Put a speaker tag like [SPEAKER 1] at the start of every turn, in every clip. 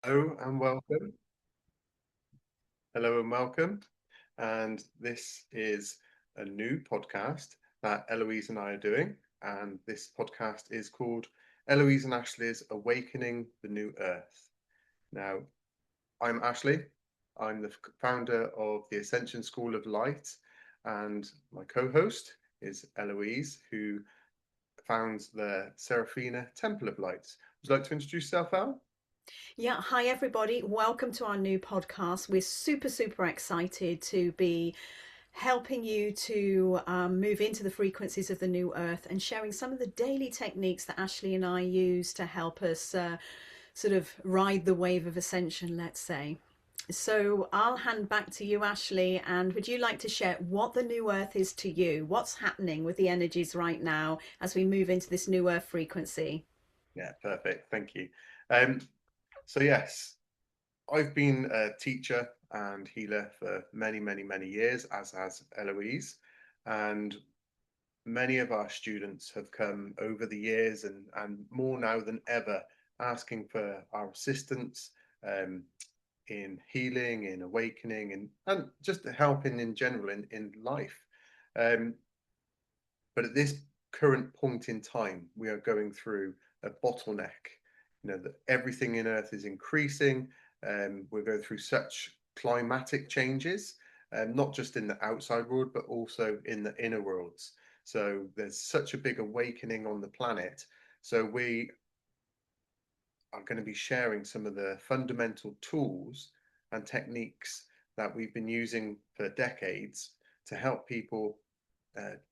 [SPEAKER 1] Hello and welcome. Hello and welcome. And this is a new podcast that Eloise and I are doing. And this podcast is called Eloise and Ashley's Awakening the New Earth. Now, I'm Ashley. I'm the founder of the Ascension School of Light. And my co host is Eloise, who founds the Seraphina Temple of Light. Would you like to introduce yourself, Al?
[SPEAKER 2] Yeah, hi everybody. Welcome to our new podcast. We're super excited to be helping you to move into the frequencies of the new earth and sharing some of the daily techniques that Ashley and I use to help us sort of ride the wave of ascension, let's say. So I'll hand back to you, Ashley. And would you like to share what the new earth is to you? What's happening with the energies right now as we move into this new earth frequency?
[SPEAKER 1] Yeah, perfect. Thank you. Um, So yes, I've been a teacher and healer for many years, as has Eloise. And many of our students have come over the years and more now than ever asking for our assistance um, in healing, in awakening, and just helping in general in life. Um, but at this current point in time, we are going through a bottleneck. You know, that everything in Earth is increasing. We're going through such climatic changes, not just in the outside world, but also in the inner worlds. So there's such a big awakening on the planet. So we are going to be sharing some of the fundamental tools and techniques that we've been using for decades to help people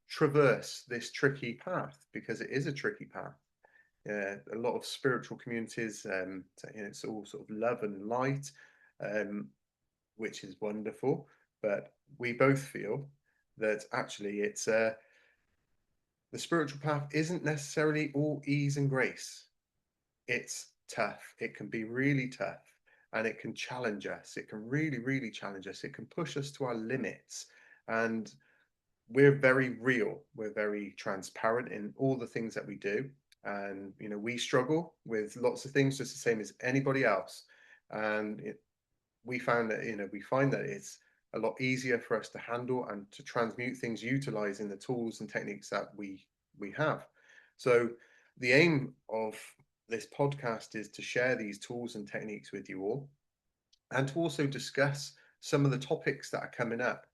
[SPEAKER 1] traverse this tricky path, because it is a tricky path. A lot of spiritual communities, it's all sort of love and light, um, which is wonderful. But we both feel that actually the spiritual path isn't necessarily all ease and grace. It's tough. It can be really tough, and it can challenge us. It can really challenge us. It can push us to our limits. And we're very real. We're very transparent in all the things that we do. And, we struggle with lots of things just the same as anybody else. And we found that, we find that it's a lot easier for us to handle and to transmute things utilizing the tools and techniques that we have. So the aim of this podcast is to share these tools and techniques with you all, and to also discuss some of the topics that are coming up,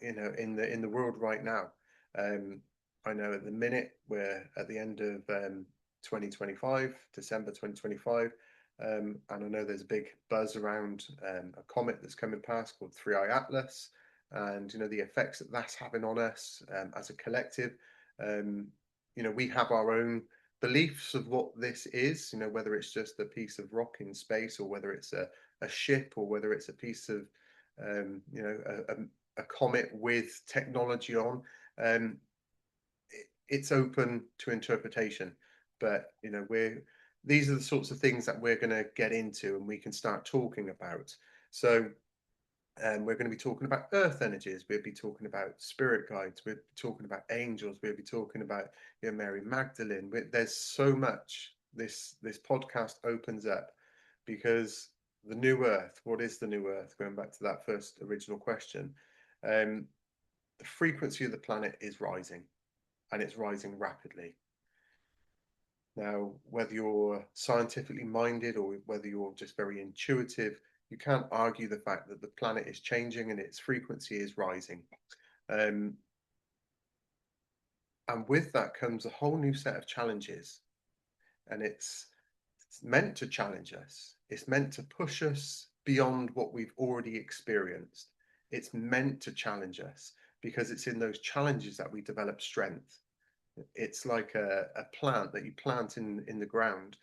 [SPEAKER 1] in the world right now. Um, I know at the minute we're at the end of 2025, December 2025, and I know there's a big buzz around a comet that's coming past called Three Eye Atlas, and the effects that that's having on us as a collective. Um, we have our own beliefs of what this is. Whether it's just a piece of rock in space, or whether it's a ship, or whether it's a piece of a comet with technology on. Um, it's open to interpretation, but we're these are the sorts of things that we're going to get into and we can start talking about. So we're going to be talking about earth energies. We'll be talking about spirit guides. We'll be talking about angels. We'll be talking about Mary Magdalene. There's so much this podcast opens up, because the new earth. What is the new earth? Going back to that first original question, um, the frequency of the planet is rising, and it's rising rapidly. Now, whether you're scientifically minded or whether you're just very intuitive, you can't argue the fact that the planet is changing and its frequency is rising. Um, and with that comes a whole new set of challenges. And it's meant to challenge us, it's meant to push us beyond what we've already experienced. It's meant to challenge us, because it's in those challenges that we develop strength. It's like a plant that you plant in the ground,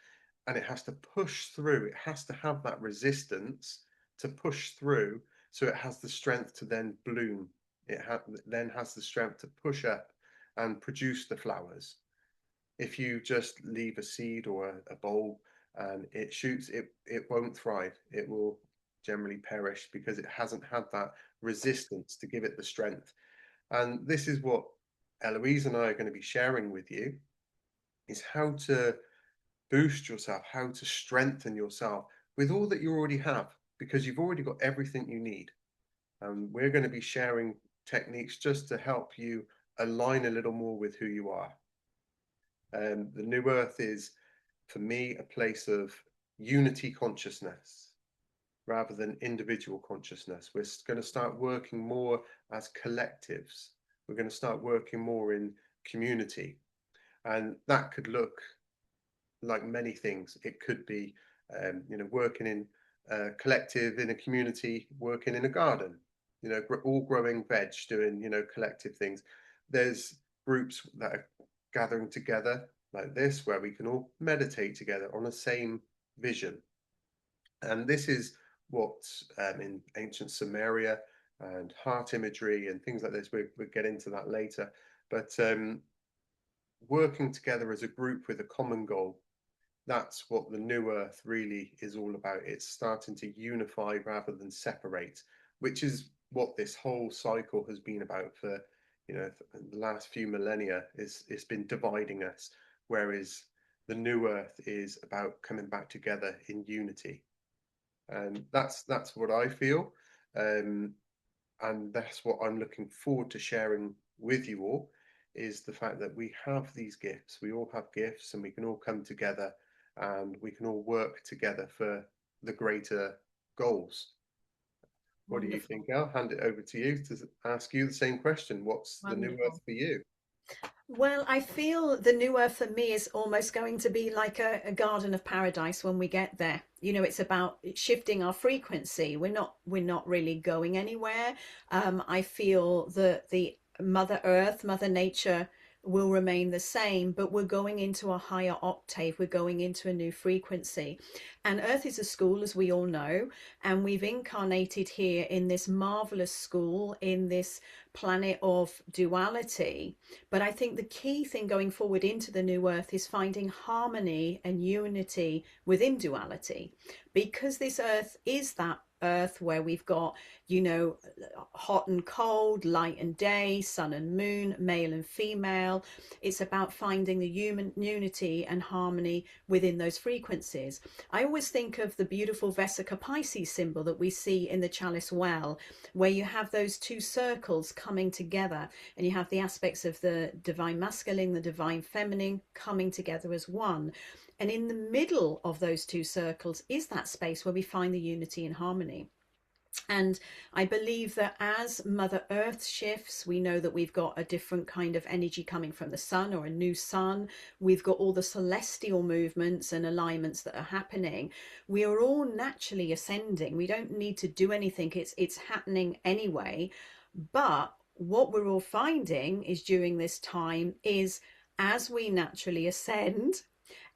[SPEAKER 1] and it has to push through. It has to have that resistance to push through, so it has the strength to then bloom. Then has the strength to push up and produce the flowers. If you just leave a seed or a bulb and it shoots, it won't thrive. It will generally perish, because it hasn't had that resistance to give it the strength. And this is what Eloise and I are going to be sharing with you, is how to boost yourself, how to strengthen yourself with all that you already have, because you've already got everything you need. And we're going to be sharing techniques just to help you align a little more with who you are. The new earth is, for me, a place of unity consciousness rather than individual consciousness. We're going to start working more as collectives. We're going to start working more in community. And that could look like many things. It could be, working in a collective, in a community, working in a garden, all growing veg, doing, collective things. There's groups that are gathering together like this, where we can all meditate together on the same vision. And this is what in ancient Sumeria and heart imagery and things like this, we'll get into that later. But working together as a group with a common goal, that's what the new earth really is all about. It's starting to unify rather than separate, which is what this whole cycle has been about for, the last few millennia. It's been dividing us, whereas the new earth is about coming back together in unity. And that's what I feel. And that's what I'm looking forward to sharing with you all, is the fact that we have these gifts. We all have gifts, and we can all come together and we can all work together for the greater goals. What do you
[SPEAKER 2] Wonderful.
[SPEAKER 1] think? I'll hand it over to you to ask you the same question. What's the new earth
[SPEAKER 2] Wonderful.
[SPEAKER 1] for you?
[SPEAKER 2] Well, I feel the new earth for me is almost going to be like a garden of paradise when we get there. It's about shifting our frequency. We're not really going anywhere. I feel that the Mother Earth, Mother Nature will remain the same, but we're going into a higher octave. We're going into a new frequency. And Earth is a school, as we all know, and we've incarnated here in this marvelous school, in this planet of duality. But I think the key thing going forward into the new earth is finding harmony and unity within duality, because this earth is that earth where we've got, hot and cold, light and day, sun and moon, male and female. It's about finding the human unity and harmony within those frequencies. I always think of the beautiful Vesica Pisces symbol that we see in the chalice well, where you have those two circles coming together, and you have the aspects of the divine masculine, the divine feminine coming together as one. And in the middle of those two circles is that space where we find the unity and harmony. And I believe that as Mother Earth shifts, we know that we've got a different kind of energy coming from the sun, or a new sun. We've got all the celestial movements and alignments that are happening. We are all naturally ascending. We don't need to do anything. It's happening anyway. But what we're all finding is during this time is, as we naturally ascend,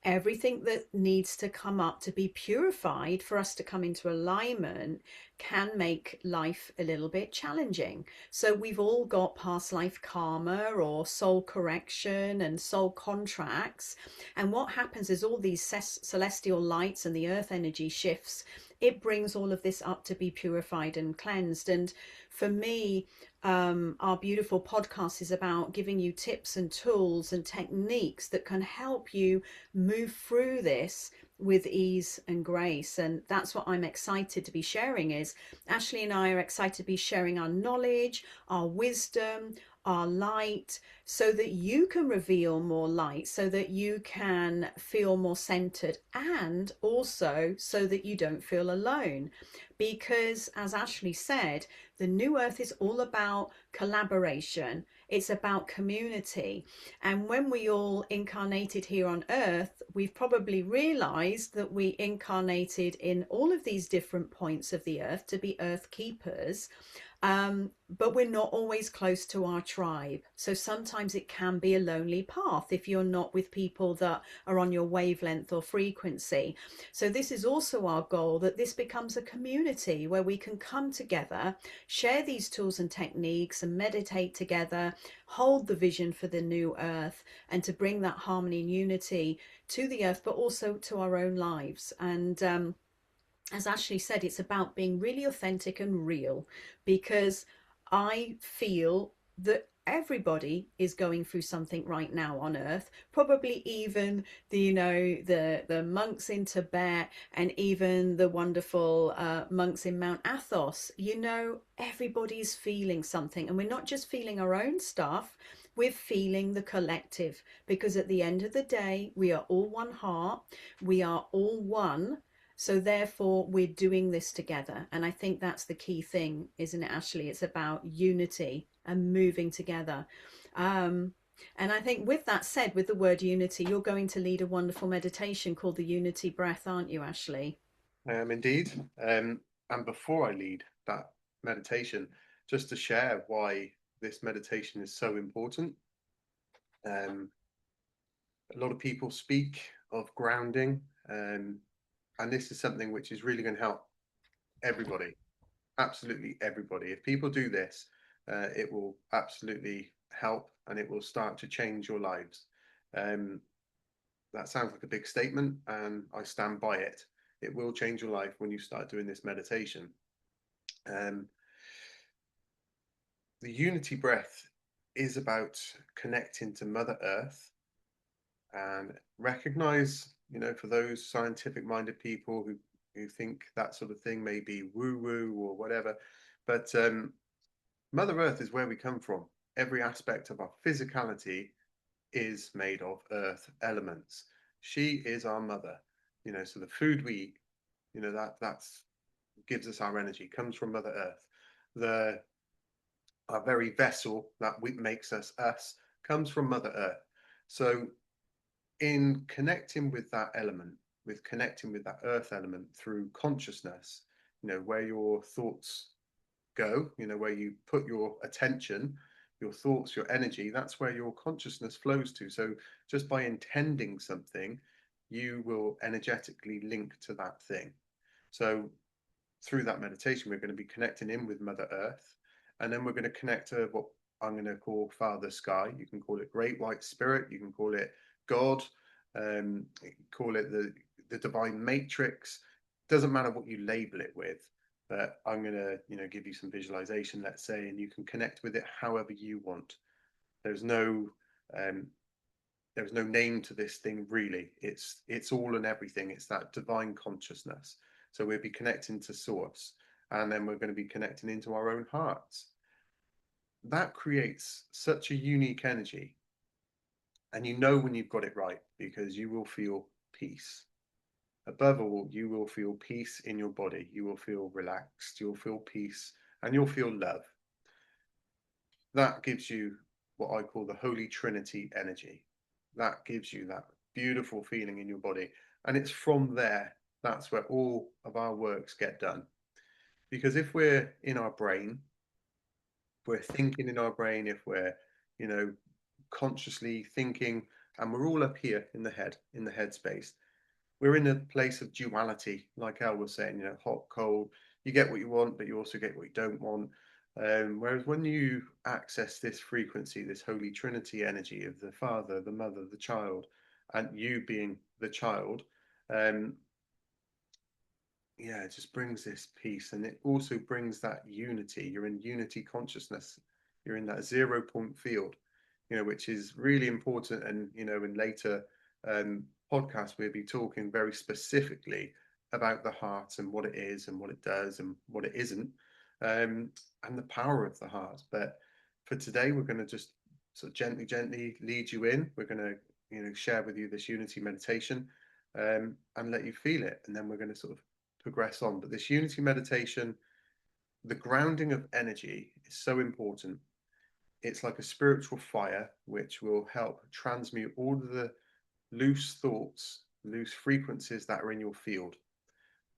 [SPEAKER 2] everything that needs to come up to be purified for us to come into alignment can make life a little bit challenging. So we've all got past life karma or soul correction and soul contracts. And what happens is all these celestial lights and the earth energy shifts. It brings all of this up to be purified and cleansed. And for me, our beautiful podcast is about giving you tips and tools and techniques that can help you move through this with ease and grace. And that's what I'm excited to be sharing. Is Ashley and I are excited to be sharing our knowledge, our wisdom, our light, so that you can reveal more light, so that you can feel more centered, and also so that you don't feel alone. Because, as Ashley said, the new earth is all about collaboration. It's about community. And when we all incarnated here on earth, we've probably realized that we incarnated in all of these different points of the earth to be earth keepers. But we're not always close to our tribe. So sometimes it can be a lonely path if you're not with people that are on your wavelength or frequency. So this is also our goal, that this becomes a community where we can come together, share these tools and techniques, and meditate together, hold the vision for the new earth, and to bring that harmony and unity to the earth, but also to our own lives. And as Ashley said, it's about being really authentic and real, because I feel that everybody is going through something right now on earth, probably even the monks in Tibet, and even the wonderful monks in Mount Athos. Everybody's feeling something, and we're not just feeling our own stuff, we're feeling the collective, because at the end of the day we are all one heart, we are all one. So therefore we're doing this together, and I think that's the key thing, isn't it, Ashley? It's about unity and moving together. um, and I think, with that said, with the word unity, you're going to lead a wonderful meditation called the Unity Breath, aren't you, Ashley?
[SPEAKER 1] Indeed. And before I lead that meditation, just to share why this meditation is so important. Um, a lot of people speak of grounding, and this is something which is really going to help everybody, absolutely everybody. If people do this, it will absolutely help, and it will start to change your lives. Um, that sounds like a big statement, and I stand by it. It will change your life when you start doing this meditation. Um, the unity breath is about connecting to Mother Earth, and recognize, for those scientific minded people who think that sort of thing may be woo woo or whatever, but Mother Earth is where we come from. Every aspect of our physicality is made of earth elements. She is our mother, so the food we eat, that's gives us our energy, comes from Mother Earth. The Our very vessel that makes us comes from Mother Earth. So in connecting with that element, with connecting with that earth element through consciousness, where your thoughts go, where you put your attention, your thoughts, your energy, that's where your consciousness flows to. So just by intending something, you will energetically link to that thing. So through that meditation, we're going to be connecting in with Mother Earth, and then we're going to connect to what I'm going to call Father Sky. You can call it Great White Spirit, you can call it God, call it the Divine Matrix. Doesn't matter what you label it with, but I'm going to give you some visualization, let's say, and you can connect with it however you want. There's no um, there's no name to this thing, really. It's all and everything. It's that divine consciousness. So we'll be connecting to source, and then we're going to be connecting into our own hearts. That creates such a unique energy, and when you've got it right, because you will feel peace. Above all, you will feel peace in your body. You will feel relaxed, you'll feel peace, and you'll feel love. That gives you what I call the Holy Trinity energy. That gives you that beautiful feeling in your body. And it's from there, that's where all of our works get done. Because if we're in our brain, if we're thinking in our brain, if we're, consciously thinking, and we're all up here in the head space, we're in a place of duality, like Elle was saying, hot, cold. You get what you want, but you also get what you don't want. Whereas when you access this frequency, this Holy Trinity energy of the Father, the Mother, the Child, and you being the child, it just brings this peace, and it also brings that unity. You're in unity consciousness. You're in that 0 point field, which is really important. And in later podcasts, we'll be talking very specifically about the heart and what it is and what it does and what it isn't, and the power of the heart. But for today, we're going to just sort of gently lead you in. We're going to share with you this unity meditation, and let you feel it, and then we're going to sort of progress on. But this unity meditation, the grounding of energy is so important. It's like a spiritual fire which will help transmute all of the loose thoughts, loose frequencies that are in your field.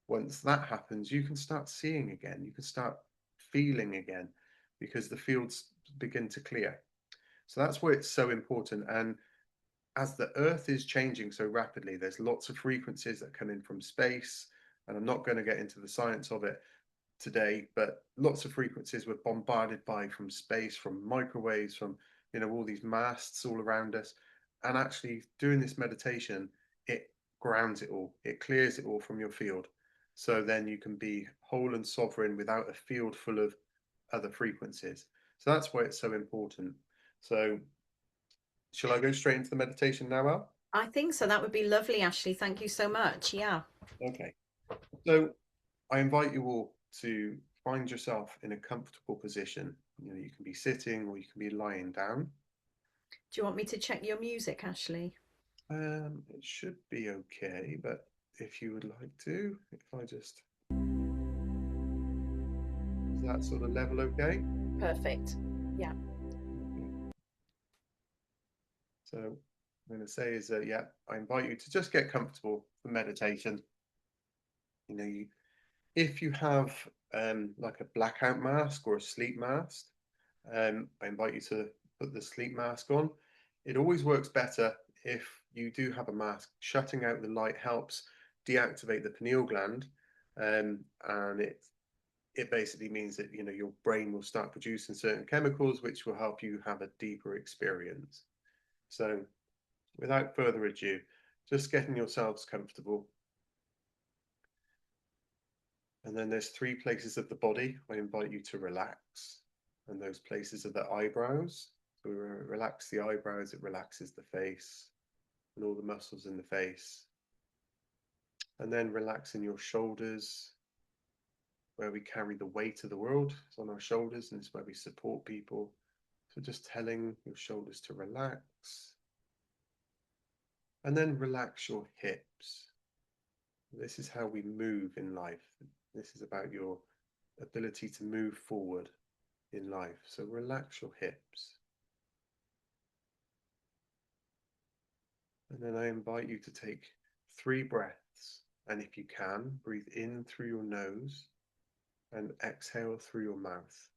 [SPEAKER 1] Once that happens, you can start seeing again, you can start feeling again, because the fields begin to clear. So that's why it's so important. And as the earth is changing so rapidly, there's lots of frequencies that come in from space, and I'm not going to get into the science of it today, but lots of frequencies we're bombarded by from space, from microwaves, from all these masts all around us. And actually doing this meditation, it grounds it all, it clears it all from your field, so then you can be whole and sovereign without a field full of other frequencies. So that's why it's so important. So shall I go straight into the meditation now, Al?
[SPEAKER 2] I think so. That would be lovely, Ashley. Thank you so much. Yeah.
[SPEAKER 1] Okay. So I invite you all to find yourself in a comfortable position. You can be sitting or you can be lying down.
[SPEAKER 2] Do you want me to check your music, Ashley?
[SPEAKER 1] It should be okay, but if you would like to, if I just, is that sort of level okay?
[SPEAKER 2] Perfect. Yeah.
[SPEAKER 1] Okay. So I'm going to say is that, yeah, I invite you to just get comfortable for meditation. If you have like a blackout mask or a sleep mask, I invite you to put the sleep mask on. It always works better if you do have a mask. Shutting out the light helps deactivate the pineal gland, and it basically means that your brain will start producing certain chemicals which will help you have a deeper experience. So, without further ado, just getting yourselves comfortable. And then there's 3 places of the body I invite you to relax. And those places are the eyebrows. So we relax the eyebrows, it relaxes the face and all the muscles in the face. And then relaxing your shoulders, where we carry the weight of the world. It's on our shoulders, and it's where we support people. So just telling your shoulders to relax. And then relax your hips. This is how we move in life. This is about your ability to move forward in life. So relax your hips. And then I invite you to take 3 breaths. And if you can, breathe in through your nose and exhale through your mouth.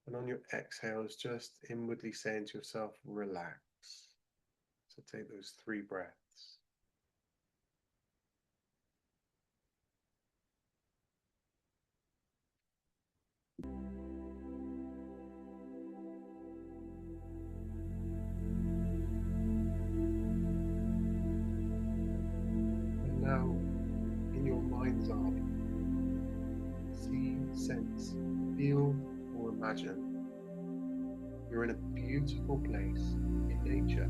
[SPEAKER 1] And on your exhales, just inwardly saying to yourself, relax. So take those 3 breaths. And now, in your mind's eye, see, sense, feel, or imagine you're in a beautiful place in nature.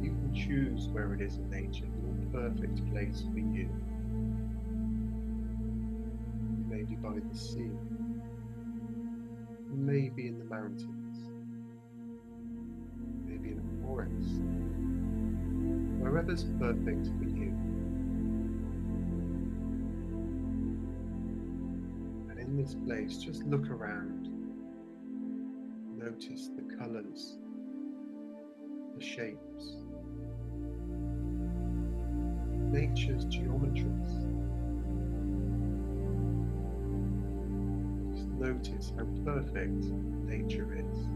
[SPEAKER 1] You can choose where it is in nature, your perfect place for you. Maybe by the sea, maybe in the mountains, maybe in a forest, wherever's perfect for you. And in this place, just look around. Notice the colours, the shapes, nature's geometries. Just notice how perfect nature is.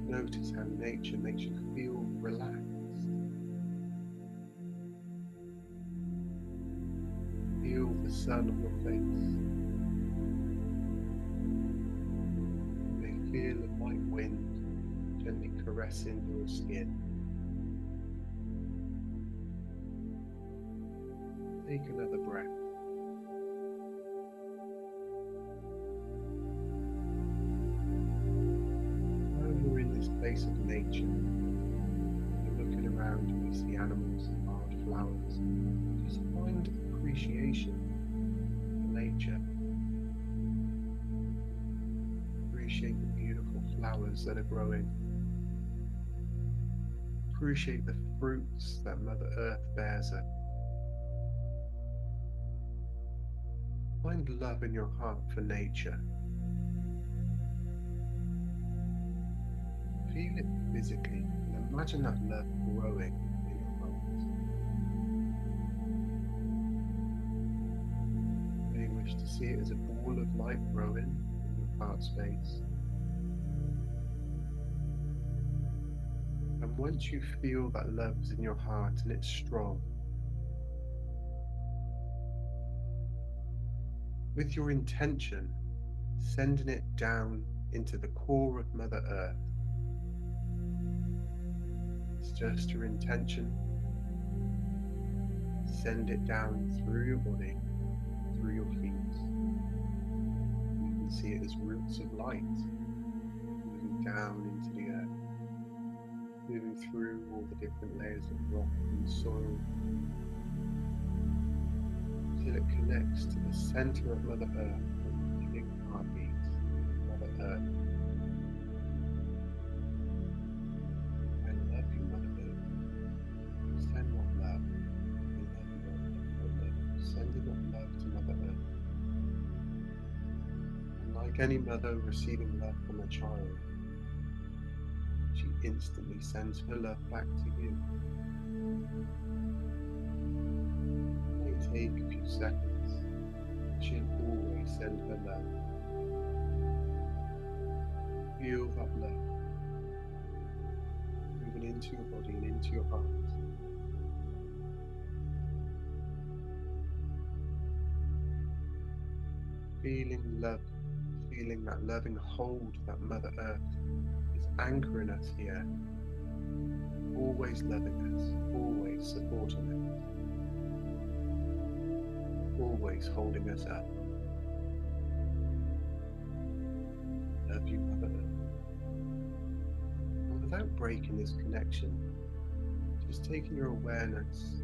[SPEAKER 1] Notice how nature makes you feel relaxed. Feel the sun on your face. You may feel a light wind gently caressing your skin. Take another breath. Now you're in this place of nature. You're looking around and you see animals and wild flowers. Just find appreciation for nature. Appreciate the beautiful flowers that are growing. Appreciate the fruits that Mother Earth bears us. Find love in your heart for nature. Feel it physically and imagine that love growing in your heart. You may wish to see it as a ball of light growing in your heart space. And once you feel that love is in your heart and it's strong, with your intention, sending it down into the core of Mother Earth. It's just your intention. Send it down through your body through your feet. You can see it as roots of light moving down into the earth, moving through all the different layers of rock and soil until it connects to the center of Mother Earth, the living heartbeat of Mother Earth. I love you, Mother Earth. Send that love. We love you, I love you. Sending that love to Mother Earth. And like any mother receiving love from a child, she instantly sends her love back to you. It may take a few seconds, but she'll always send her love. Feel that love moving into your body and into your heart. Feeling love, feeling that loving hold that Mother Earth is anchoring us here, always loving us, always supporting us, always holding us up. Love you, Mother Earth. And without breaking this connection, just taking your awareness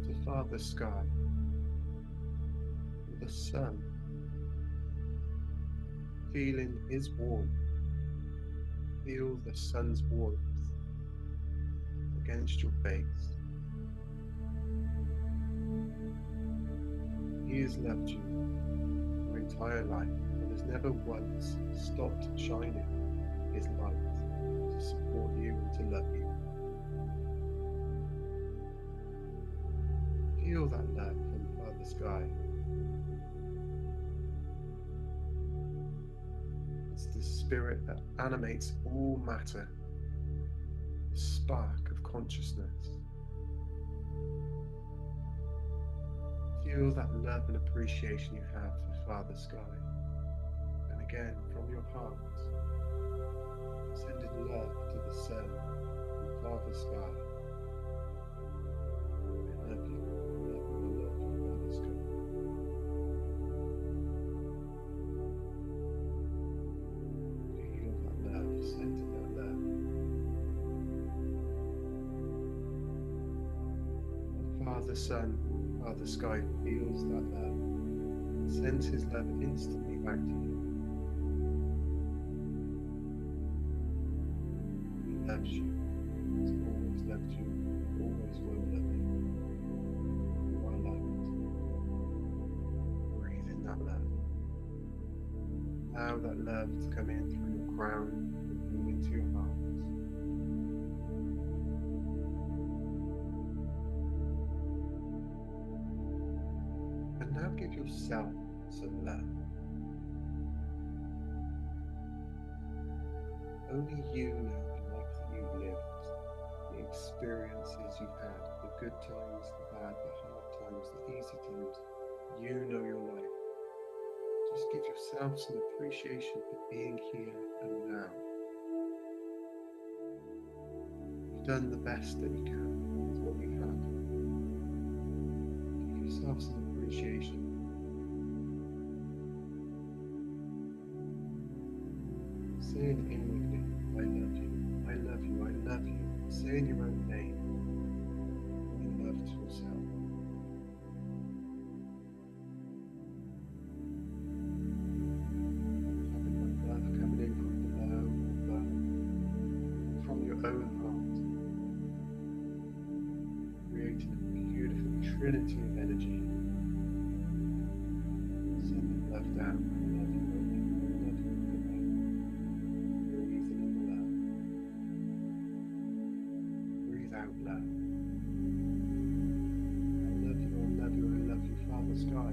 [SPEAKER 1] to Father Sky, the sun, feeling his warmth. Feel the sun's warmth against your face. He has loved you your entire life and has never once stopped shining his light to support you and to love you. Feel that love from Father Sky. It's the spirit that animates all matter, the spark of consciousness. Feel that love and appreciation you have for Father Sky. And again, from your heart, sending love to the sun and Father Sky. I love you, Father Sky. Feel that love, send that love. And Father Sun, Father Sky feels that love, sends his love instantly back to you. He loves you, he's always loved you, always will love you. You are loved. Breathe in that love. Allow that love to come in through your crown and move into your heart. And now give yourself some love. Only you know the life that you've lived, the experiences you've had, the good times, the bad, the hard times, the easy times. You know your life. Just give yourself some appreciation for being here and now. You've done the best that you can with what you have. Give yourself some appreciation. Saying inwardly, I love you, I love you, I love you. Saying your own name in love to yourself. Having that love coming in from below, above, from your own heart. Creating a beautiful trinity of energy. Sending love down. Sky.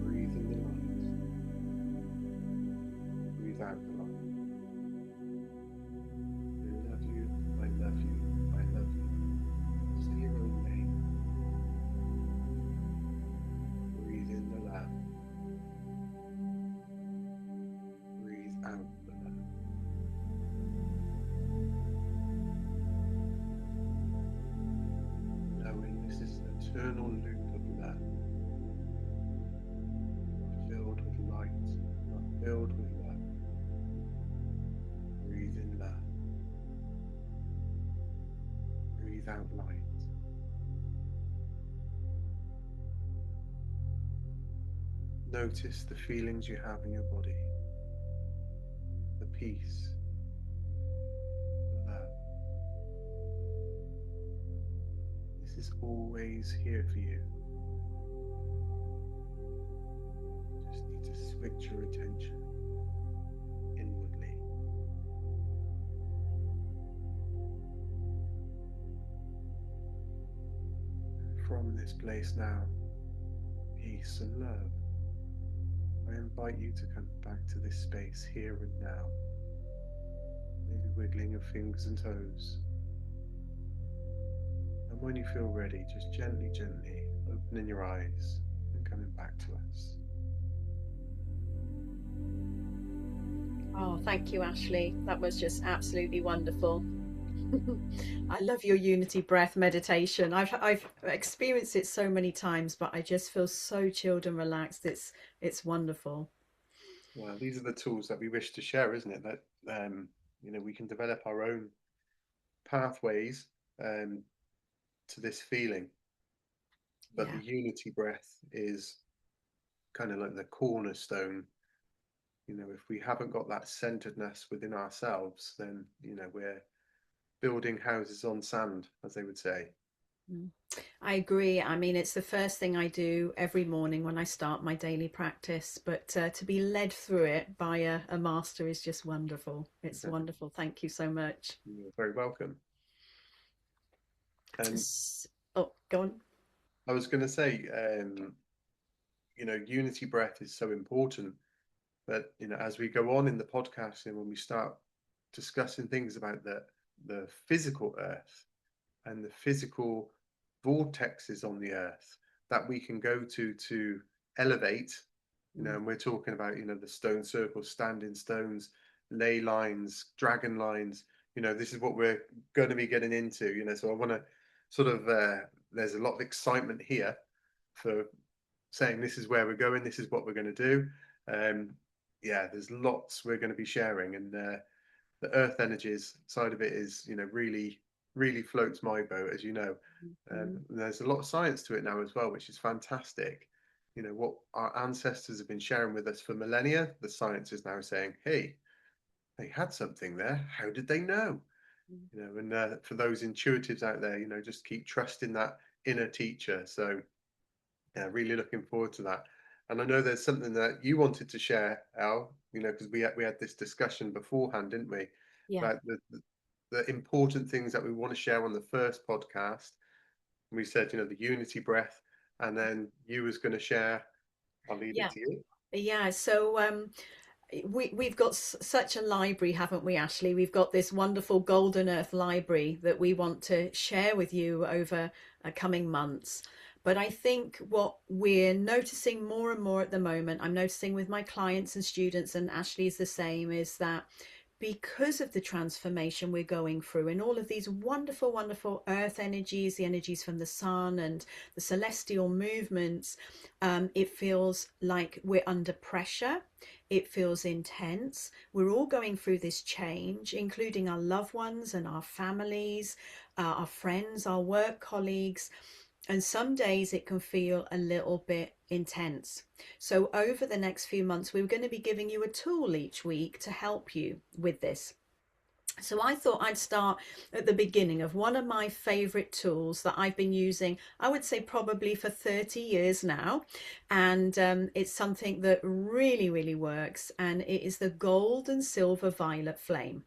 [SPEAKER 1] Breathe in the light. Breathe out the light. I love you, I love you, I love you. Say your own name. Breathe in the love. Breathe out the love. breathe out light. Notice the feelings you have in your body, the peace, the love. This is always here for you. Just need to switch your attention inwardly. From this place now, peace and love, I invite you to come back to this space here and now. Maybe wiggling your fingers and toes. And when you feel ready, just gently, gently opening your eyes and coming back to us.
[SPEAKER 2] Oh, thank you, Ashley. That was just absolutely wonderful. I love your unity breath meditation. I've experienced it so many times, but I just feel so chilled and relaxed. It's wonderful.
[SPEAKER 1] Well, these are the tools that we wish to share, isn't it? That we can develop our own pathways to this feeling. But
[SPEAKER 2] Yeah.
[SPEAKER 1] the unity breath is kind of like the cornerstone. If we haven't got that centeredness within ourselves, then we're building houses on sand, as they would say.
[SPEAKER 2] Mm. I agree. I mean, it's the first thing I do every morning when I start my daily practice, but to be led through it by a master is just wonderful. It's wonderful. Thank you so much.
[SPEAKER 1] You're very welcome. And
[SPEAKER 2] Oh, go on.
[SPEAKER 1] I was going to say, unity breath is so important. But as we go on in the podcast and when we start discussing things about the physical earth and the physical vortexes on the earth that we can go to elevate, and we're talking about the stone circles, standing stones, ley lines, dragon lines. This is what we're going to be getting into. So I want to sort of there's a lot of excitement here for saying this is where we're going, this is what we're going to do. There's lots we're going to be sharing, and the earth energies side of it is really really floats my boat, as you know. There's a lot of science to it now as well, which is fantastic. What our ancestors have been sharing with us for millennia, the science is now saying, hey, they had something there, how did they know? And for those intuitives out there, just keep trusting that inner teacher. So really looking forward to that. And I know there's something that you wanted to share, Al, because we had this discussion beforehand, didn't we?
[SPEAKER 2] Yeah.
[SPEAKER 1] About the important things that we want to share on the first podcast. We said, the unity breath, and then you was going to share. I'll leave it
[SPEAKER 2] Yeah.
[SPEAKER 1] to you.
[SPEAKER 2] Yeah. So we've got such a library, haven't we, Ashley? We've got this wonderful Golden Earth library that we want to share with you over coming months. But I think what we're noticing more and more at the moment, I'm noticing with my clients and students, and Ashley is the same, is that because of the transformation we're going through and all of these wonderful, wonderful earth energies, the energies from the sun and the celestial movements, it feels like we're under pressure. It feels intense. We're all going through this change, including our loved ones and our families, our friends, our work colleagues. And some days it can feel a little bit intense. So over the next few months, we're going to be giving you a tool each week to help you with this. So I thought I'd start at the beginning of one of my favorite tools that I've been using, I would say probably for 30 years now. And it's something that really, really works. And it is the gold and silver violet flame.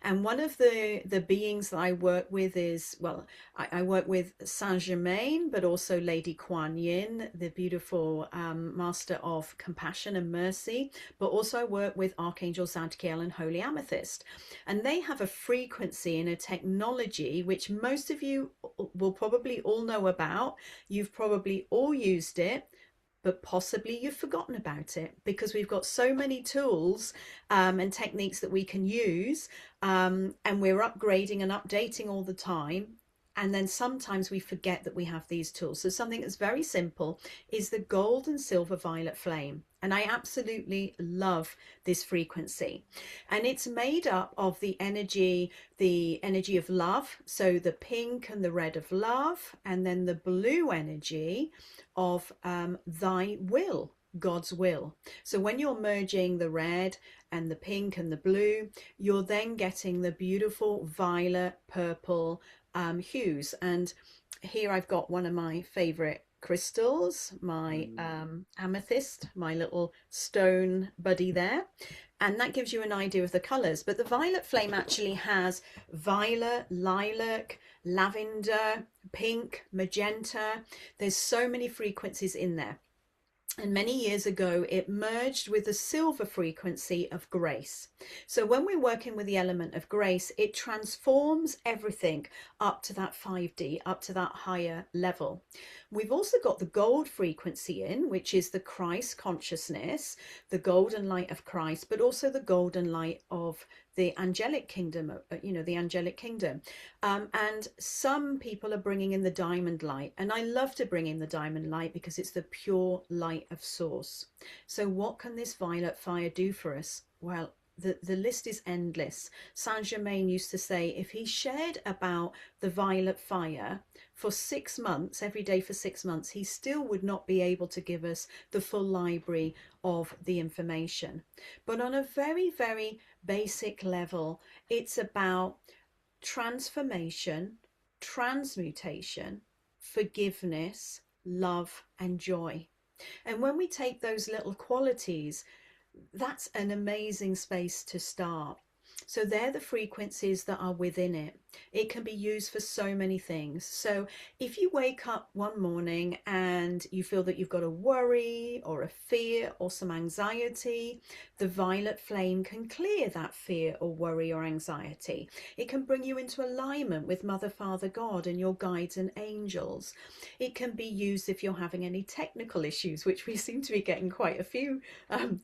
[SPEAKER 2] And one of the beings that I work with is, well, I work with Saint Germain, but also Lady Kuan Yin, the beautiful master of compassion and mercy. But also I work with Archangel Zadkiel and Holy Amethyst. And they have a frequency and a technology which most of you will probably all know about. You've probably all used it, but possibly you've forgotten about it because we've got so many tools and techniques that we can use, and we're upgrading and updating all the time. And then sometimes we forget that we have these tools. So something that's very simple is the gold and silver violet flame. And I absolutely love this frequency. And it's made up of the energy of love. So the pink and the red of love, and then the blue energy of thy will, God's will. So when you're merging the red and the pink and the blue, you're then getting the beautiful violet, purple hues. And here I've got one of my favorite crystals, my amethyst, my little stone buddy there. And that gives you an idea of the colors. But the violet flame actually has violet, lilac, lavender, pink, magenta. There's so many frequencies in there. And many years ago, it merged with the silver frequency of grace. So when we're working with the element of grace, it transforms everything up to that 5D, up to that higher level. We've also got the gold frequency in, which is the Christ consciousness, the golden light of Christ, but also the golden light of the angelic kingdom, the angelic kingdom. And some people are bringing in the diamond light. And I love to bring in the diamond light because it's the pure light of source. So what can this violet fire do for us? Well, the list is endless. Saint Germain used to say if he shared about the violet fire for 6 months, every day for 6 months, he still would not be able to give us the full library of the information. But on a very, very basic level, it's about transformation, transmutation, forgiveness, love, and joy. And when we take those little qualities, that's an amazing space to start. So they're the frequencies that are within it. It can be used for so many things. So if you wake up one morning and you feel that you've got a worry or a fear or some anxiety, the violet flame can clear that fear or worry or anxiety. It can bring you into alignment with Mother, Father, God and your guides and angels. It can be used if you're having any technical issues, which we seem to be getting quite a few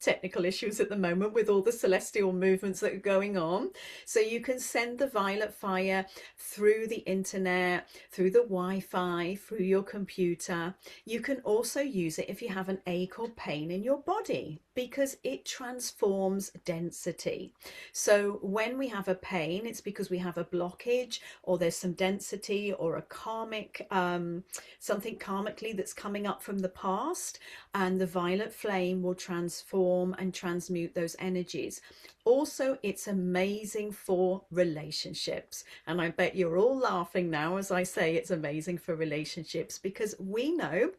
[SPEAKER 2] technical issues at the moment with all the celestial movements that are going on. So you can send the violet fire through the internet, through the Wi-Fi, through your computer. You can also use it if you have an ache or pain in your body because it transforms density. So when we have a pain, it's because we have a blockage or there's some density or a karmic, something karmically that's coming up from the past, and the violet flame will transform and transmute those energies. Also, it's amazing for relationships. And I bet you're all laughing now as I say it's amazing for relationships because we know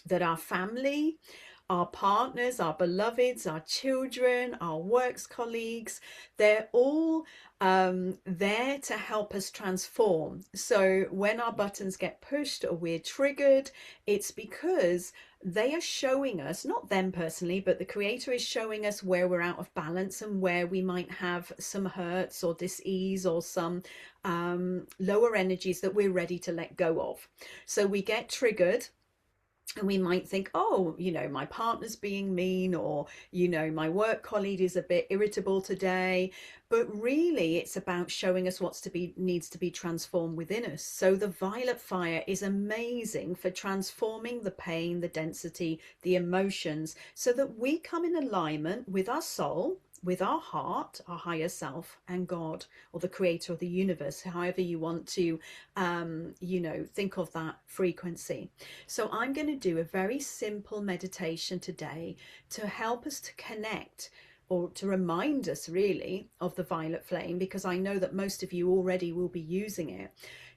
[SPEAKER 2] that our family, our partners, our beloveds, our children, our works colleagues, they're all there to help us transform. So when our buttons get pushed or we're triggered, it's because they are showing us, not them personally, but the creator is showing us where we're out of balance and where we might have some hurts or dis-ease or some lower energies that we're ready to let go of. So we get triggered. And we might think, oh, my partner's being mean, or, my work colleague is a bit irritable today. But really, it's about showing us needs to be transformed within us. So the violet fire is amazing for transforming the pain, the density, the emotions, so that we come in alignment with our soul, with our heart, our higher self, and God, or the creator of the universe, however you want to, think of that frequency. So I'm going to do a very simple meditation today to help us to connect, or to remind us really of the violet flame, because I know that most of you already will be using it,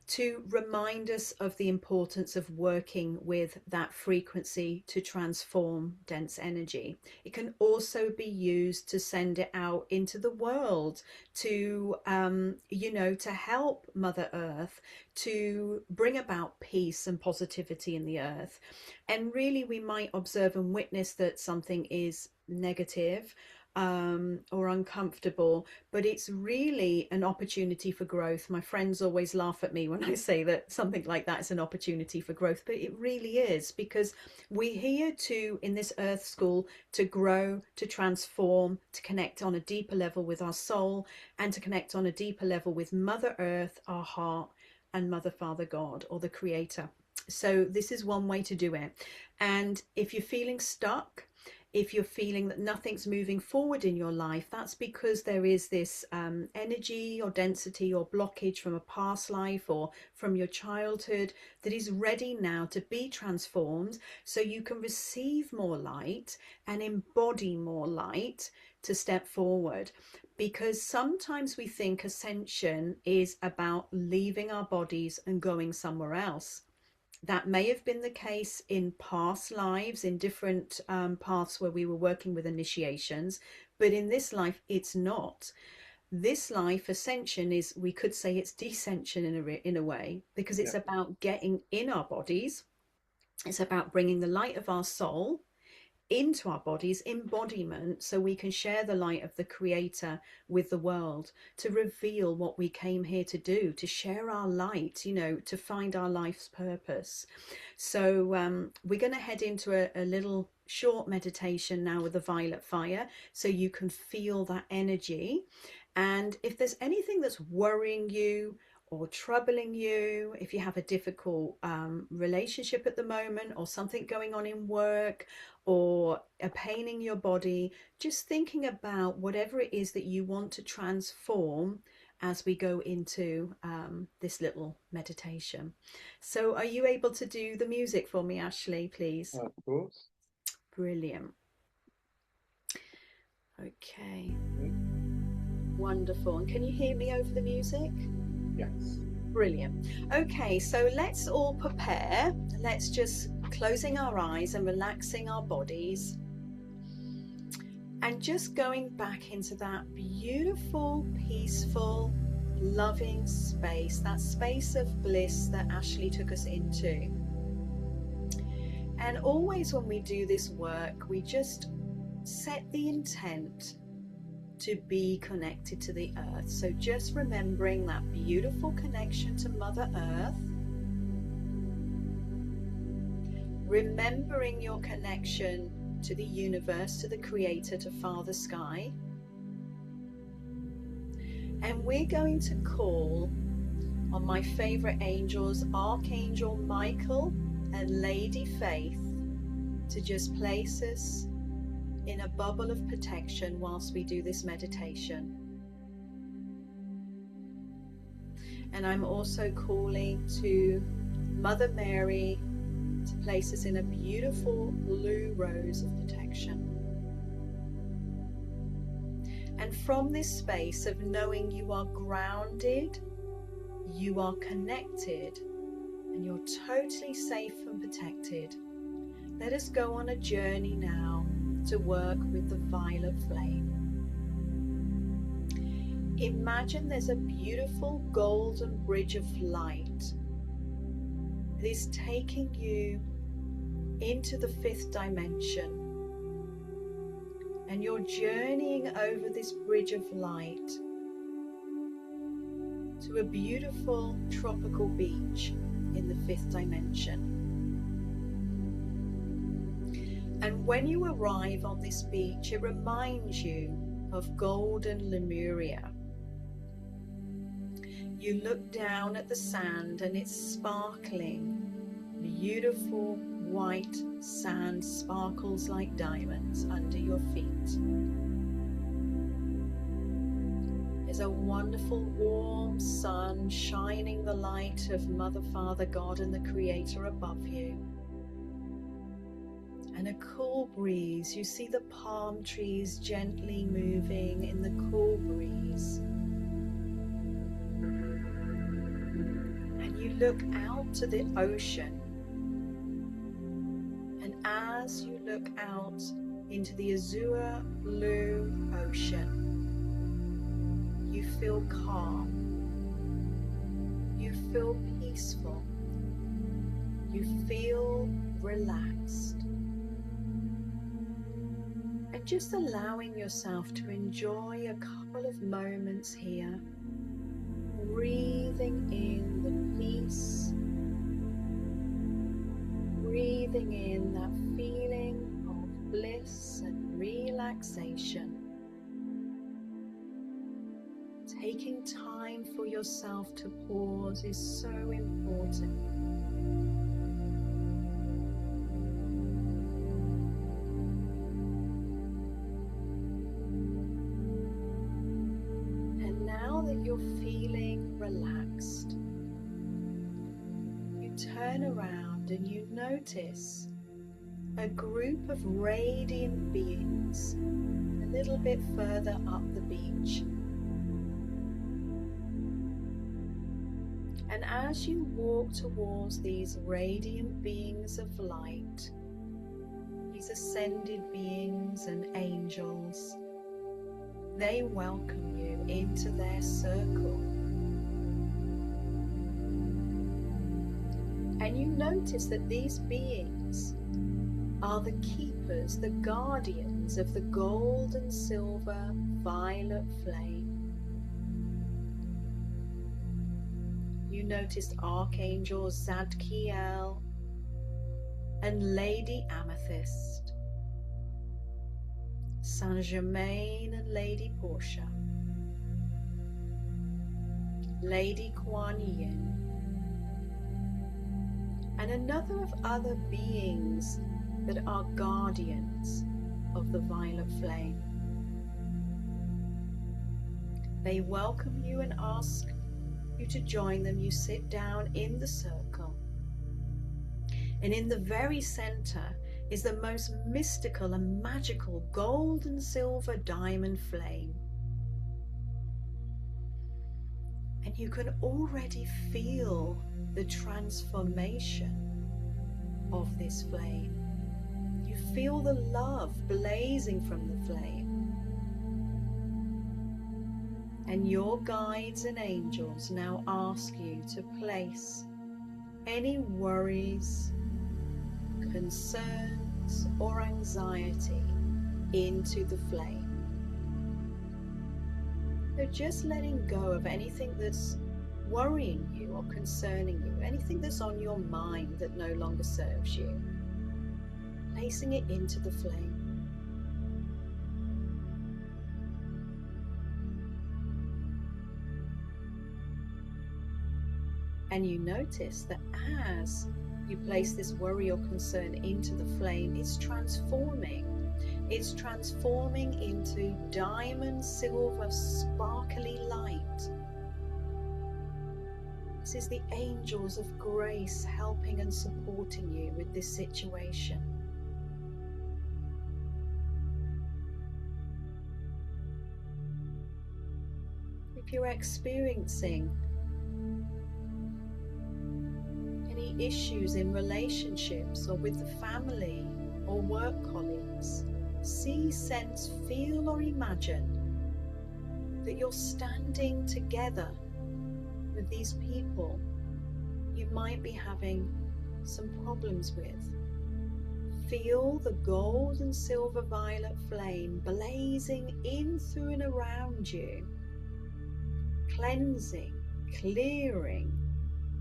[SPEAKER 2] to remind us of the importance of working with that frequency to transform dense energy. It can also be used to send it out into the world to, to help Mother Earth to bring about peace and positivity in the earth. And really, we might observe and witness that something is negative or uncomfortable, but it's really an opportunity for growth. My friends always laugh at me when I say that something like that is an opportunity for growth, but it really is, because we're here in this earth school to grow, to transform, to connect on a deeper level with our soul, and to connect on a deeper level with Mother Earth, our heart, and Mother, Father, God, or the Creator. So this is one way to do it. And if you're feeling stuck, if you're feeling that nothing's moving forward in your life, that's because there is this energy or density or blockage from a past life or from your childhood that is ready now to be transformed, so you can receive more light and embody more light to step forward. Because sometimes we think ascension is about leaving our bodies and going somewhere else. That may have been the case in past lives, in different paths where we were working with initiations, but in this life it's not. This life, ascension, is, we could say it's descension in a way, because it's about getting in our bodies. It's about bringing the light of our soul into our bodies, embodiment, so we can share the light of the Creator with the world, to reveal what we came here to do, to share our light, you know, to find our life's purpose. So we're going to head into a little short meditation now with the violet fire, so you can feel that energy. And if there's anything that's worrying you or troubling you, if you have a difficult relationship at the moment, or something going on in work, or a pain in your body, just thinking about whatever it is that you want to transform as we go into this little meditation. So are you able to do the music for me, Ashley, please?
[SPEAKER 1] Of course.
[SPEAKER 2] Brilliant. Okay. Wonderful. And can you hear me over the music?
[SPEAKER 1] Yes.
[SPEAKER 2] Brilliant. Okay, so let's all prepare. Let's just closing our eyes and relaxing our bodies, and just going back into that beautiful, peaceful, loving space, that space of bliss that Ashley took us into. And always when we do this work, we just set the intent to be connected to the earth. So just remembering that beautiful connection to Mother Earth, remembering your connection to the universe, to the Creator, to Father Sky. And we're going to call on my favorite angels, Archangel Michael and Lady Faith, to just place us in a bubble of protection whilst we do this meditation. And I'm also calling to Mother Mary to place us in a beautiful blue rose of protection. And from this space of knowing you are grounded, you are connected, and you're totally safe and protected, let us go on a journey now to work with the violet flame. Imagine there's a beautiful golden bridge of light that is taking you into the 5th dimension, and you're journeying over this bridge of light to a beautiful tropical beach in the 5th dimension. And when you arrive on this beach, it reminds you of golden Lemuria. You look down at the sand and it's sparkling. Beautiful white sand sparkles like diamonds under your feet. There's a wonderful warm sun shining the light of Mother, Father, God and the Creator above you. And a cool breeze. You see the palm trees gently moving in the cool breeze. And you look out to the ocean. And as you look out into the azure blue ocean, you feel calm. You feel peaceful. You feel relaxed. And just allowing yourself to enjoy a couple of moments here, breathing in the peace, breathing in that feeling of bliss and relaxation, taking time for yourself to pause yours is so important. And now that you're feeling relaxed, you turn around and you notice a group of radiant beings a little bit further up the beach. And as you walk towards these radiant beings of light, these ascended beings and angels, they welcome you into their circle. And you notice that these beings are the keepers, the guardians of the gold and silver violet flame. You noticed Archangel Zadkiel and Lady Amethyst, Saint Germain and Lady Portia, Lady Kuan Yin, and a number of other beings that are guardians of the violet flame. They welcome you and ask you to join them. You sit down in the circle, and in the very center is the most mystical and magical gold and silver diamond flame. And you can already feel the transformation of this flame. You feel the love blazing from the flame. And your guides and angels now ask you to place any worries, concerns, or anxiety into the flame. So just letting go of anything that's worrying you or concerning you, anything that's on your mind that no longer serves you, placing it into the flame. And you notice that as you place this worry or concern into the flame, it's transforming. It's transforming into diamond, silver, sparkly light. This is the angels of grace helping and supporting you with this situation. If you're experiencing any issues in relationships or with the family or work colleagues, see, sense, feel, or imagine that you're standing together with these people you might be having some problems with. Feel the gold and silver violet flame blazing in, through, and around you, cleansing, clearing,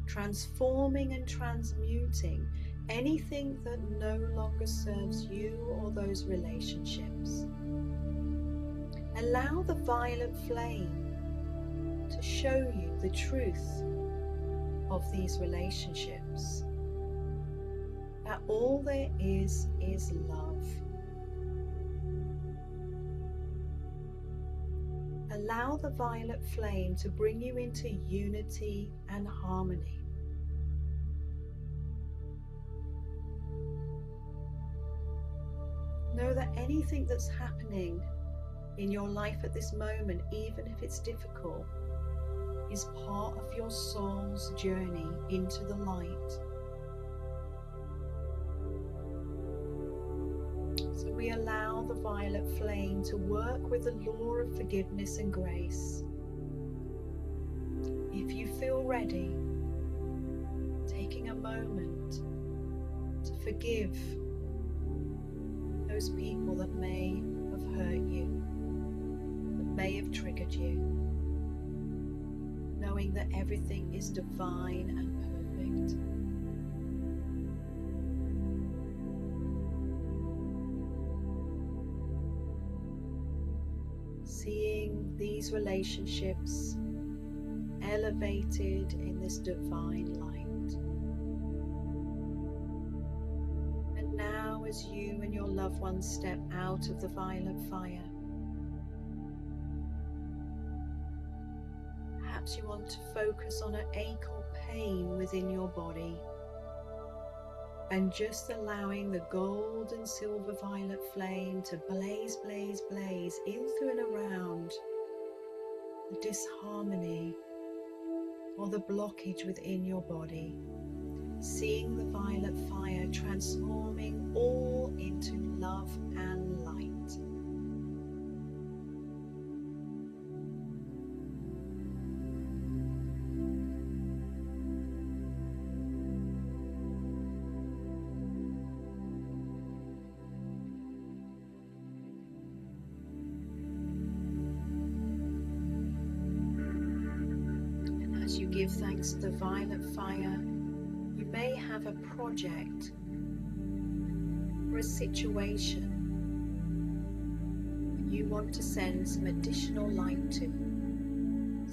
[SPEAKER 2] transforming and transmuting anything that no longer serves you or those relationships. Allow the violet flame to show you the truth of these relationships, that all there is love. Allow the violet flame to bring you into unity and harmony. Know that anything that's happening in your life at this moment, even if it's difficult, is part of your soul's journey into the light. So we allow the violet flame to work with the law of forgiveness and grace. If you feel ready, taking a moment to forgive those people that may have hurt you, that may have triggered you, knowing that everything is divine and perfect. Seeing these relationships elevated in this divine light. And now, as you and your loved ones step out of the violet fire, perhaps you want to focus on an ache or pain within your body, and just allowing the gold and silver violet flame to blaze, blaze, blaze in through and around the disharmony or the blockage within your body, seeing the violet fire transforming all into love and light. You give thanks to the violet fire, you may have a project or a situation you want to send some additional light to.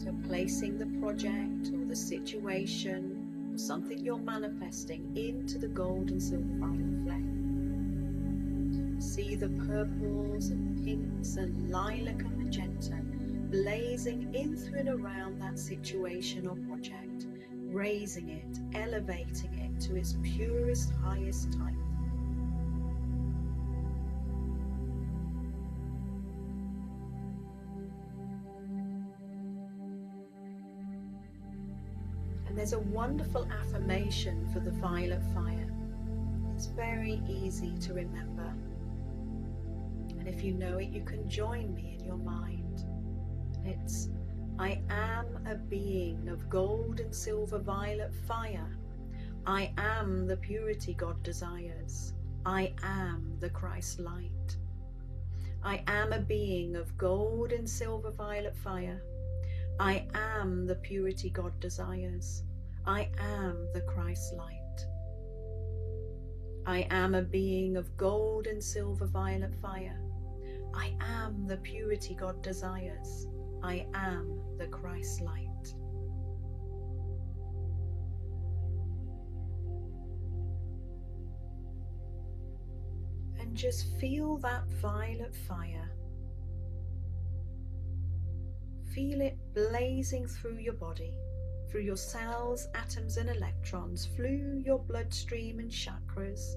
[SPEAKER 2] So placing the project or the situation or something you're manifesting into the gold and silver violet flame. See the purples and pinks and lilac and magenta blazing in through and around that situation or project, raising it, elevating it to its purest, highest type. And there's a wonderful affirmation for the violet fire. It's very easy to remember. And if you know it, you can join me in your mind. It's, I am a being of gold and silver violet fire. I am the purity God desires. I am the Christ light. I am a being of gold and silver violet fire. I am the purity God desires. I am the Christ light. I am a being of gold and silver violet fire. I am the purity God desires. I am the Christ light. And just feel that violet fire. Feel it blazing through your body, through your cells, atoms and electrons, through your bloodstream and chakras,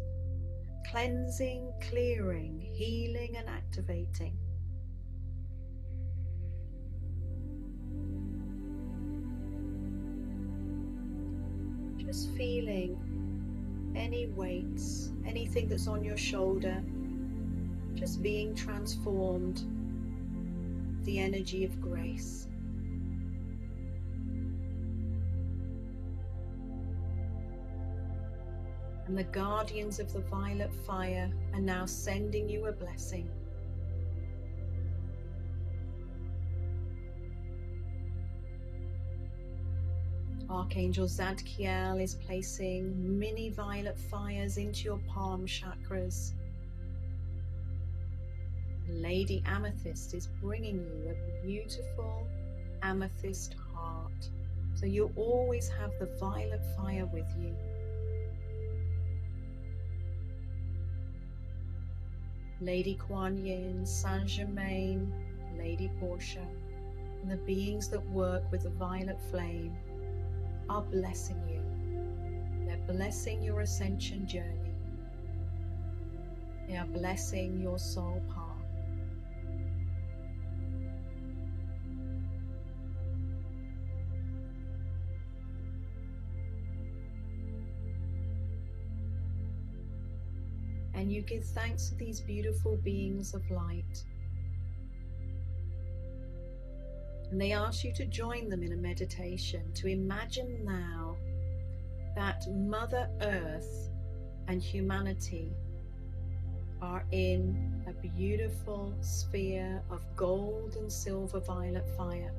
[SPEAKER 2] cleansing, clearing, healing and activating. Just feeling any weights, anything that's on your shoulder, just being transformed, the energy of grace. And the guardians of the violet fire are now sending you a blessing. Archangel Zadkiel is placing mini violet fires into your palm chakras. Lady Amethyst is bringing you a beautiful amethyst heart. So you'll always have the violet fire with you. Lady Kuan Yin, Saint Germain, Lady Portia, and the beings that work with the violet flame are blessing you. They're blessing your ascension journey. They are blessing your soul path. And you give thanks to these beautiful beings of light. And they ask you to join them in a meditation to imagine now that Mother Earth and humanity are in a beautiful sphere of gold and silver violet fire.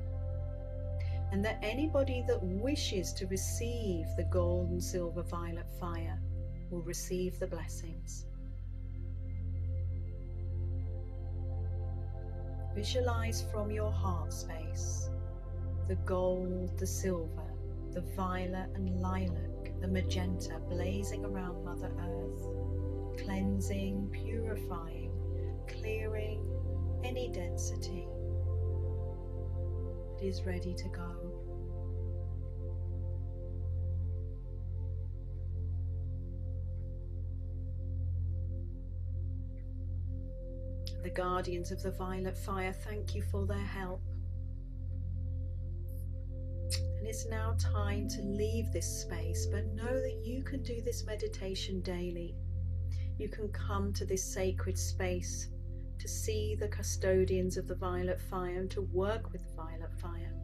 [SPEAKER 2] And that anybody that wishes to receive the gold and silver violet fire will receive the blessings. Visualize from your heart space the gold, the silver, the violet and lilac, the magenta blazing around Mother Earth, cleansing, purifying, clearing any density that is ready to go. The guardians of the violet fire, thank you for their help. And it's now time to leave this space, but know that you can do this meditation daily. You can come to this sacred space to see the custodians of the violet fire and to work with the violet fire.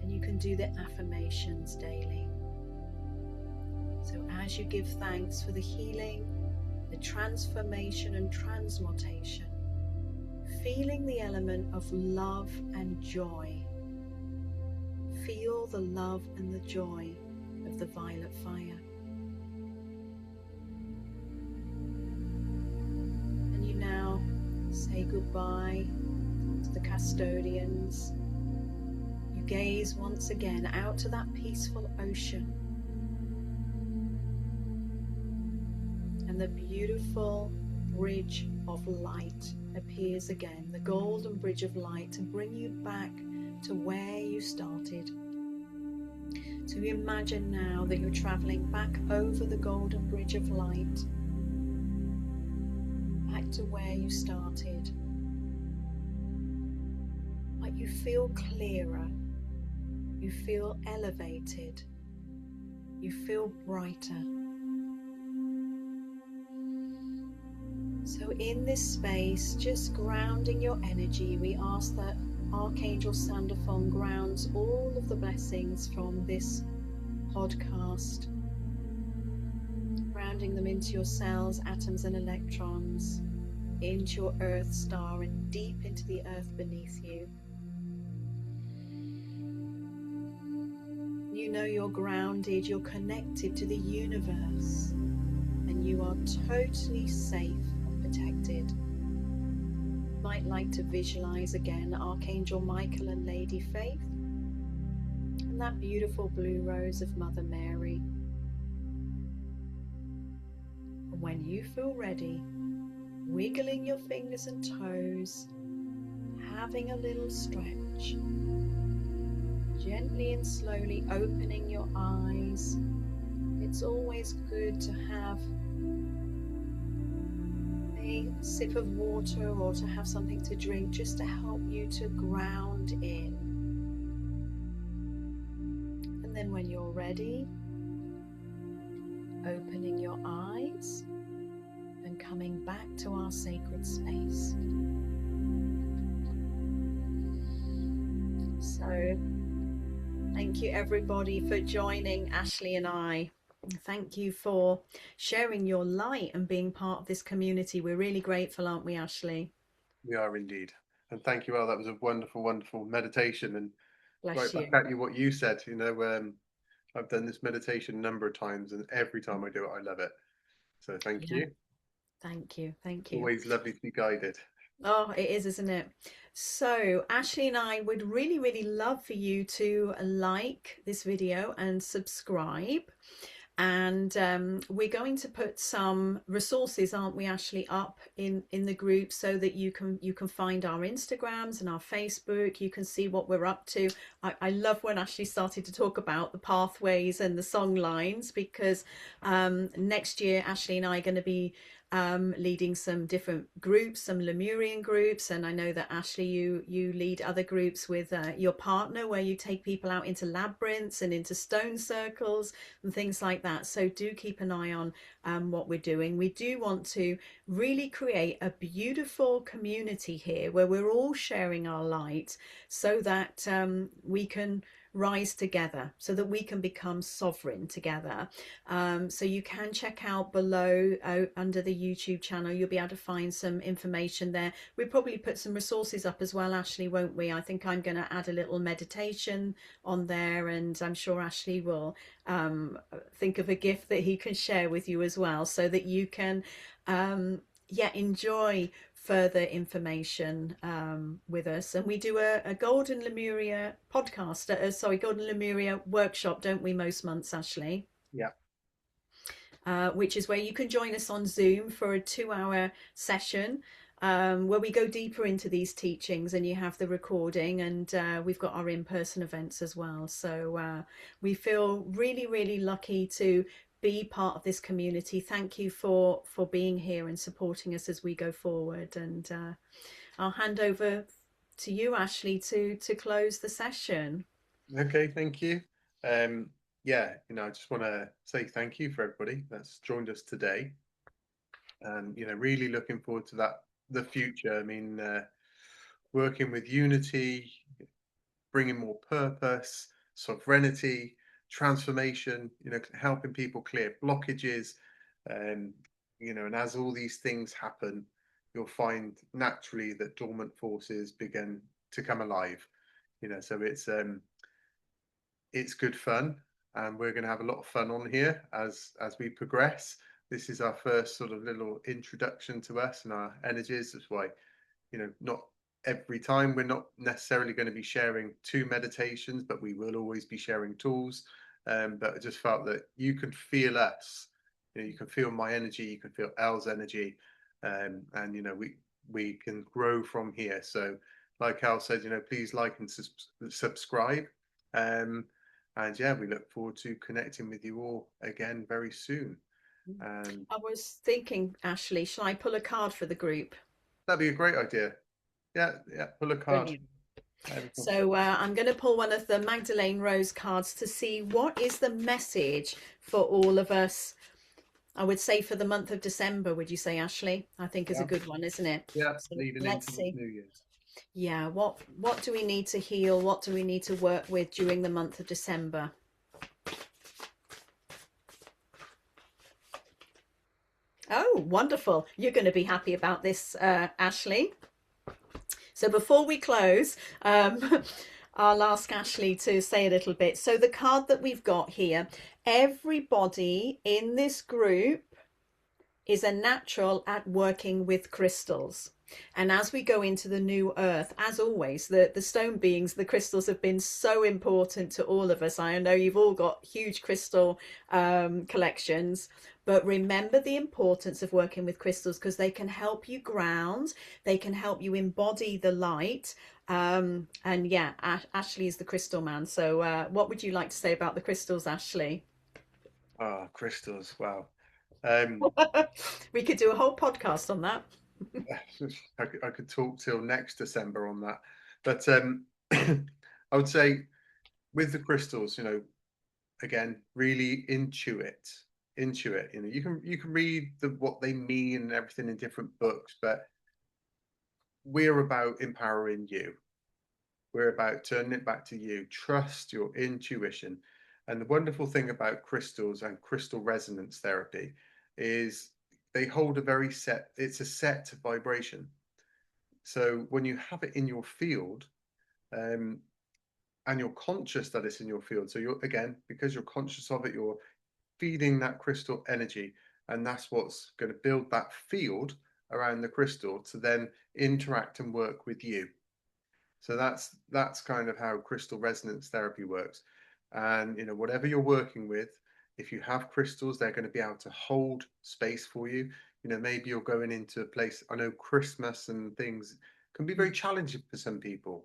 [SPEAKER 2] And you can do the affirmations daily. So as you give thanks for the healing, the transformation and transmutation, feeling the element of love and joy, feel the love and the joy of the violet fire. And you now say goodbye to the custodians. You gaze once again out to that peaceful ocean. And the beautiful bridge of light appears again, the golden bridge of light, to bring you back to where you started. So imagine now that you're traveling back over the golden bridge of light, back to where you started. Like you feel clearer, you feel elevated, you feel brighter. So in this space, just grounding your energy, we ask that Archangel Sandalphon grounds all of the blessings from this podcast, grounding them into your cells, atoms and electrons, into your earth star and deep into the earth beneath you. You know you're grounded, you're connected to the universe, and you are totally safe and protected. Might like to visualize again Archangel Michael and Lady Faith, and that beautiful blue rose of Mother Mary. And when you feel ready, wiggling your fingers and toes, having a little stretch, gently and slowly opening your eyes. It's always good to have a sip of water or to have something to drink just to help you to ground in. And then when you're ready, opening your eyes and coming back to our sacred space. So thank you everybody for joining Ashley and I. Thank you for sharing your light and being part of this community. We're really grateful, aren't we, Ashley?
[SPEAKER 1] We are indeed. And thank you, Elle. That was a wonderful, wonderful meditation. And
[SPEAKER 2] Bless
[SPEAKER 1] right
[SPEAKER 2] you.
[SPEAKER 1] back at you, what you said, I've done this meditation a number of times, and every time I do it, I love it. So thank you.
[SPEAKER 2] Thank you. Thank you.
[SPEAKER 1] Always lovely to be guided.
[SPEAKER 2] Oh, it is, isn't it? So Ashley and I would really, really love for you to like this video and subscribe. And we're going to put some resources, aren't we, Ashley, up in the group so that you can find our Instagrams and our Facebook. You can see what we're up to. I love when Ashley started to talk about the pathways and the song lines, because next year Ashley and I are going to be leading some different groups, some Lemurian groups, and I know that Ashley, you lead other groups with your partner, where you take people out into labyrinths and into stone circles and things like that. So do keep an eye on what we're doing. We do want to really create a beautiful community here where we're all sharing our light, so that we can rise together, so that we can become sovereign together. So you can check out below under the YouTube channel. You'll be able to find some information there. We'll probably put some resources up as well, Ashley, won't we? I think I'm going to add a little meditation on there, and I'm sure Ashley will think of a gift that he can share with you as well, so that you can enjoy further information with us. And we do a Golden Lemuria podcast, Golden Lemuria workshop, don't we, most months, Ashley?
[SPEAKER 1] Yeah.
[SPEAKER 2] Which is where you can join us on Zoom for a 2 hour session where we go deeper into these teachings, and you have the recording, and we've got our in-person events as well. So we feel really, really lucky to be part of this community. Thank you for being here and supporting us as we go forward. And I'll hand over to you, Ashley, to close the session.
[SPEAKER 1] Okay, thank you. Yeah, I just want to say thank you for everybody that's joined us today, and really looking forward to the future. I mean, working with unity, bringing more purpose, sovereignty, transformation. Helping people clear blockages, um, and as all these things happen, you'll find naturally that dormant forces begin to come alive. So it's good fun, and we're going to have a lot of fun on here as we progress. This is our first sort of little introduction to us and our energies. That's why not every time we're not necessarily going to be sharing 2 meditations, but we will always be sharing tools. But I just felt that you can feel us. You can feel my energy, you can feel Elle's energy, and we can grow from here. So like Elle said, please like and subscribe. And yeah, we look forward to connecting with you all again very soon. And
[SPEAKER 2] I was thinking, Ashley, shall I pull a card for the group?
[SPEAKER 1] that'd be a great idea. Yeah, yeah, pull a card.
[SPEAKER 2] Brilliant. So I'm going to pull one of the Magdalene Rose cards to see what is the message for all of us. I would say for the month of December, would you say, Ashley? I think is a
[SPEAKER 1] Yeah,
[SPEAKER 2] good one, isn't it?
[SPEAKER 1] yeah,
[SPEAKER 2] So
[SPEAKER 1] leading
[SPEAKER 2] let's
[SPEAKER 1] into this
[SPEAKER 2] see.
[SPEAKER 1] New Year.
[SPEAKER 2] Yeah, what do we need to heal? What do we need to work with during the month of December? Oh, wonderful. You're going to be happy about this, Ashley. So before we close, I'll ask Ashley to say a little bit. So the card that we've got here, everybody in this group is a natural at working with crystals. And as we go into the new earth, as always, the stone beings, the crystals have been so important to all of us. I know you've all got huge crystal collections, but remember the importance of working with crystals because they can help you ground, they can help you embody the light. And yeah, Ashley is the crystal man. So what would you like to say about the crystals, Ashley?
[SPEAKER 1] Ah, crystals. Wow. Um,
[SPEAKER 2] We could do a whole podcast on that.
[SPEAKER 1] I could talk till next December on that, but I would say with the crystals, again, really intuit. You can read what they mean and everything in different books, but we're about empowering you. We're about turning it back to you. Trust your intuition. And the wonderful thing about crystals and crystal resonance therapy is they hold it's a set vibration. So when you have it in your field, um, and you're conscious that it's in your field, so because you're conscious of it, you're feeding that crystal energy, and that's what's going to build that field around the crystal to then interact and work with you. So that's kind of how crystal resonance therapy works. And whatever you're working with, if you have crystals, they're going to be able to hold space for you. Maybe you're going into a place. I know Christmas and things can be very challenging for some people.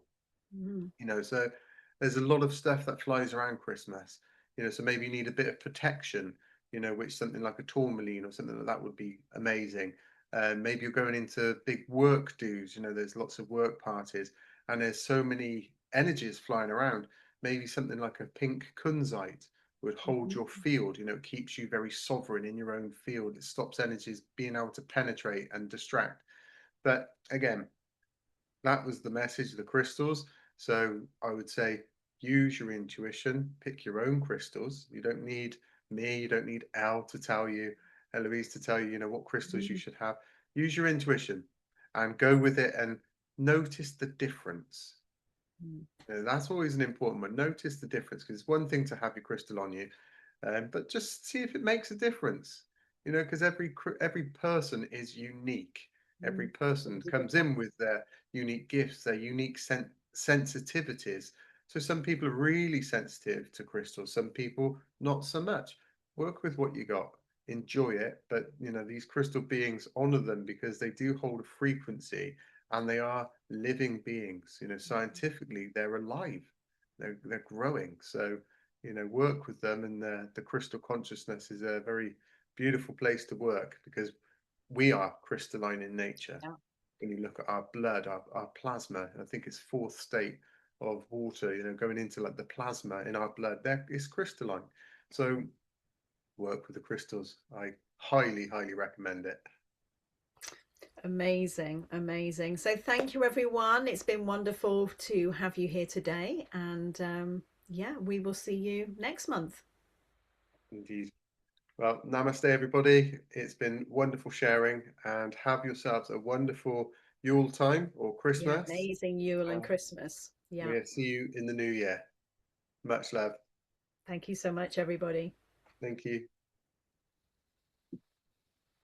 [SPEAKER 2] Mm.
[SPEAKER 1] So there's a lot of stuff that flies around Christmas. So maybe you need a bit of protection. Which something like a tourmaline or something like that would be amazing. Maybe you're going into big work dues. There's lots of work parties and there's so many energies flying around. Maybe something like a pink kunzite would hold
[SPEAKER 2] Mhm.
[SPEAKER 1] your field. It keeps you very sovereign in your own field. It stops energies being able to penetrate and distract. But again, that was the message of the crystals. So I would say use your intuition, pick your own crystals. You don't need me, you don't need Elle to tell you, Eloise to tell you, what crystals you
[SPEAKER 2] Mhm.
[SPEAKER 1] should have. Use your intuition and go with it and notice the difference.
[SPEAKER 2] Mm.
[SPEAKER 1] That's always an important one. Notice the difference because it's one thing to have your crystal on you, but just see if it makes a difference. Because every person is unique. Every person comes in with their unique gifts, their unique sensitivities. So some people are really sensitive to crystals, some people not so much. Work with what you got, enjoy it, but these crystal beings honor them because they do hold a frequency and they are living beings. Scientifically, they're alive, they're growing. So work with them, and the crystal consciousness is a very beautiful place to work because we are crystalline in nature.
[SPEAKER 2] Yeah.
[SPEAKER 1] When you look at our blood, our plasma, I think it's fourth state of water, going into like the plasma in our blood, that is crystalline. So work with the crystals. I highly, highly recommend it.
[SPEAKER 2] Amazing, amazing. So thank you, everyone. It's been wonderful to have you here today. And yeah, we will see you next month.
[SPEAKER 1] Indeed. Well, namaste, everybody. It's been wonderful sharing, and have yourselves a wonderful Yule time or
[SPEAKER 2] Yeah,
[SPEAKER 1] Christmas.
[SPEAKER 2] amazing Yule and
[SPEAKER 1] And
[SPEAKER 2] Christmas. Yeah.
[SPEAKER 1] we'll see you in the new year. Much love.
[SPEAKER 2] Thank you so much, everybody.
[SPEAKER 1] Thank you.